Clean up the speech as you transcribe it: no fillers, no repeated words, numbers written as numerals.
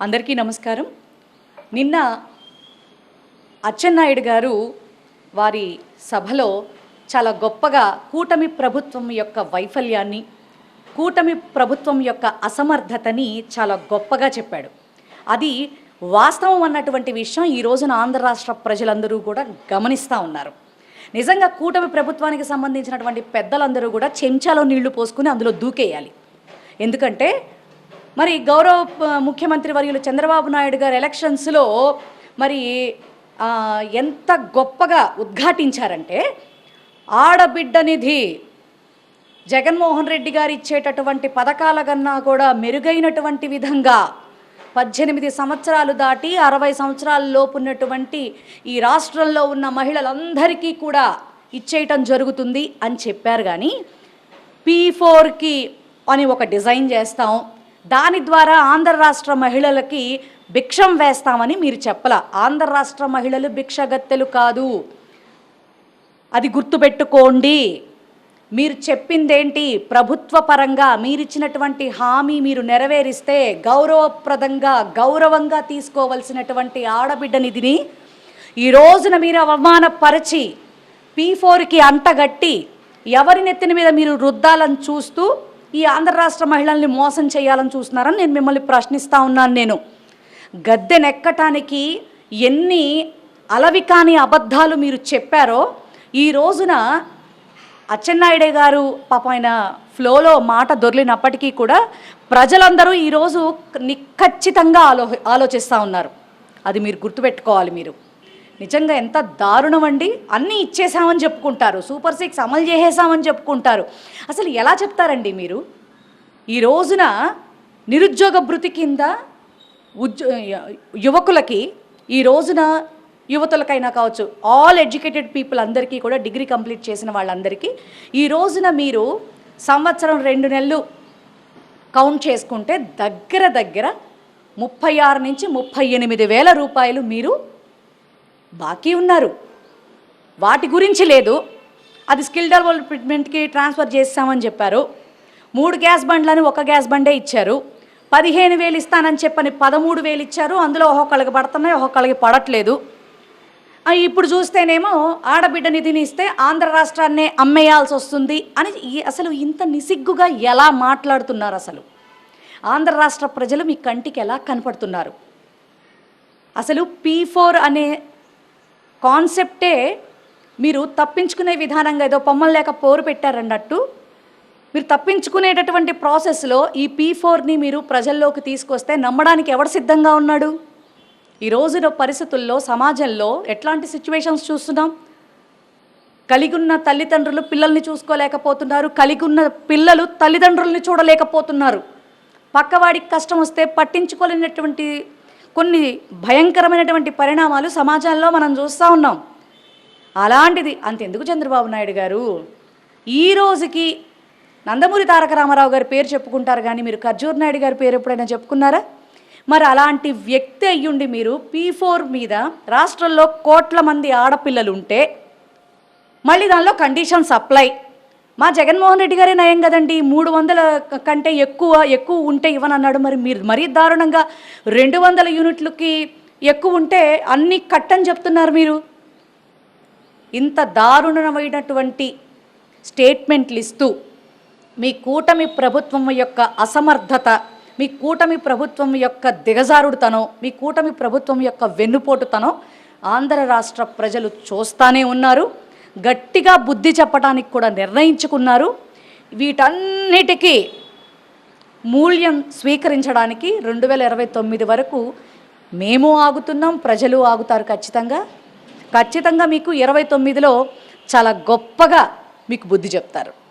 అందరికీ నమస్కారం. నిన్న అచ్చెన్నాయుడు గారు వారి సభలో చాలా గొప్పగా కూటమి ప్రభుత్వం యొక్క వైఫల్యాన్ని, కూటమి ప్రభుత్వం యొక్క అసమర్థతని చాలా గొప్పగా చెప్పాడు. అది వాస్తవం అన్నటువంటి విషయం ఈ రోజున ఆంధ్ర రాష్ట్ర ప్రజలందరూ కూడా గమనిస్తూ ఉన్నారు. నిజంగా కూటమి ప్రభుత్వానికి సంబంధించినటువంటి పెద్దలందరూ కూడా చెంచాలో నీళ్లు పోసుకుని అందులో దూకేయాలి. ఎందుకంటే మరి గౌరవ ముఖ్యమంత్రి వర్యులు చంద్రబాబు నాయుడు గారు ఎలక్షన్స్లో మరి ఎంత గొప్పగా ఉద్ఘాటించారంటే, ఆడబిడ్డ నిధి జగన్మోహన్ రెడ్డి గారు ఇచ్చేటటువంటి పథకాల కన్నా కూడా మెరుగైనటువంటి విధంగా 18 సంవత్సరాలు దాటి 60 సంవత్సరాల లోపు ఉన్నటువంటి ఈ రాష్ట్రంలో ఉన్న మహిళలందరికీ కూడా ఇచ్చేయటం జరుగుతుంది అని చెప్పారు. కానీ P4కి అని ఒక డిజైన్ చేస్తాం, దాని ద్వారా ఆంధ్ర రాష్ట్ర మహిళలకి భిక్షం వేస్తామని మీరు చెప్పలా. ఆంధ్ర రాష్ట్ర మహిళలు భిక్షగత్తెలు కాదు, అది గుర్తుపెట్టుకోండి. మీరు చెప్పిందేంటి? ప్రభుత్వ పరంగా మీరిచ్చినటువంటి హామీ మీరు నెరవేరిస్తే గౌరవప్రదంగా గౌరవంగా తీసుకోవలసినటువంటి ఆడబిడ్డ నిధిని ఈ రోజున మీరు అవమానపరిచి P4కి అంటగట్టి ఎవరి నెత్తిన మీద మీరు రుద్దాలని చూస్తూ ఈ ఆంధ్ర రాష్ట్ర మహిళల్ని మోసం చేయాలని చూస్తున్నారని నేను మిమ్మల్ని ప్రశ్నిస్తూ ఉన్నాను. నేను గద్దెనెక్కటానికి ఎన్ని అలవికాని అబద్ధాలు మీరు చెప్పారో ఈ రోజున అచ్చెన్నాయుడు గారు పాపం ఆయన ఫ్లోలో మాట దొర్లినప్పటికీ కూడా ప్రజలందరూ ఈరోజు ఖచ్చితంగా ఆలోచిస్తూ ఉన్నారు. అది మీరు గుర్తుపెట్టుకోవాలి. మీరు నిజంగా ఎంత దారుణం అండి. అన్నీ ఇచ్చేసామని చెప్పుకుంటారు, సూపర్ 6 అమలు చేసేసామని చెప్పుకుంటారు. అసలు ఎలా చెప్తారండి మీరు? ఈ రోజున నిరుద్యోగ భృతి కింద యువకులకి, ఈ రోజున యువతులకైనా కావచ్చు, ఆల్ ఎడ్యుకేటెడ్ పీపుల్ అందరికీ కూడా, డిగ్రీ కంప్లీట్ చేసిన వాళ్ళందరికీ ఈ రోజున మీరు సంవత్సరం 2 నెలలు కౌంట్ చేసుకుంటే దగ్గర 36 నుంచి 38 వేల రూపాయలు మీరు బాకీ ఉన్నారు. వాటి గురించి లేదు. అది స్కిల్ డెవలప్మెంట్కి ట్రాన్స్ఫర్ చేస్తామని చెప్పారు. 3 గ్యాస్ బండ్లని 1 గ్యాస్ బండే ఇచ్చారు. 15,000 ఇస్తానని చెప్పని 13,000 ఇచ్చారు. అందులో ఒక్కొక్కళ్ళకి పడుతున్నాయి, ఒక్కొక్కళ్ళకి పడట్లేదు. ఇప్పుడు చూస్తేనేమో ఆడబిడ్డ నిధిని ఇస్తే ఆంధ్ర రాష్ట్రాన్నే అమ్మేయాల్సి వస్తుంది అని అసలు ఇంత నిసిగ్గుగా ఎలా మాట్లాడుతున్నారు? అసలు ఆంధ్ర రాష్ట్ర ప్రజలు మీ కంటికి ఎలా కనపడుతున్నారు? అసలు P4 అనే కాన్సెప్టే మీరు తప్పించుకునే విధానంగా ఏదో పొమ్మలు లేక పోరు పెట్టారన్నట్టు మీరు తప్పించుకునేటటువంటి ప్రాసెస్లో ఈ P4ని మీరు ప్రజల్లోకి తీసుకొస్తే నమ్మడానికి ఎవడు సిద్ధంగా ఉన్నాడు? ఈ రోజున పరిస్థితుల్లో సమాజంలో ఎట్లాంటి సిచ్యువేషన్స్ చూస్తున్నాం? కలిగున్న తల్లిదండ్రులు పిల్లల్ని చూసుకోలేకపోతున్నారు, కలిగున్న పిల్లలు తల్లిదండ్రుల్ని చూడలేకపోతున్నారు. పక్కవాడికి కష్టం వస్తే పట్టించుకోలేనటువంటి కొన్ని భయంకరమైనటువంటి పరిణామాలు సమాజంలో మనం చూస్తూ ఉన్నాం. అలాంటిది అంతెందుకు చంద్రబాబు నాయుడు గారు ఈ రోజుకి నందమూరి తారక రామారావు గారి పేరు చెప్పుకుంటారు, కానీ మీరు ఖర్జూర్ నాయుడు గారి పేరు ఎప్పుడైనా చెప్పుకున్నారా? మరి అలాంటి వ్యక్తి అయ్యుండి మీరు P4 మీద రాష్ట్రంలో కోట్ల మంది ఆడపిల్లలు ఉంటే మళ్ళీ దానిలో కండిషన్స్ అప్లై. మా జగన్మోహన్ రెడ్డి గారే నయం కదండి, 300 కంటే ఎక్కువ ఉంటే ఇవ్వనన్నాడు. మరి మీరు మరీ దారుణంగా 200 యూనిట్లకి ఎక్కువ ఉంటే అన్నీ కట్టని చెప్తున్నారు. మీరు ఇంత దారుణమైనటువంటి స్టేట్మెంట్లు ఇస్తూ మీ కూటమి ప్రభుత్వం యొక్క అసమర్థత, మీ కూటమి ప్రభుత్వం యొక్క దిగజారుడుతనం, మీ కూటమి ప్రభుత్వం యొక్క వెన్నుపోటుతనం ఆంధ్ర రాష్ట్ర ప్రజలు చూస్తూనే ఉన్నారు. గట్టిగా బుద్ధి చెప్పడానికి కూడా నిర్ణయించుకున్నారు. వీటన్నిటికీ మూల్యం స్వీకరించడానికి 2029 వరకు మేము ఆగుతున్నాం, ప్రజలు ఆగుతారు. ఖచ్చితంగా మీకు 29లో చాలా గొప్పగా మీకు బుద్ధి చెప్తారు.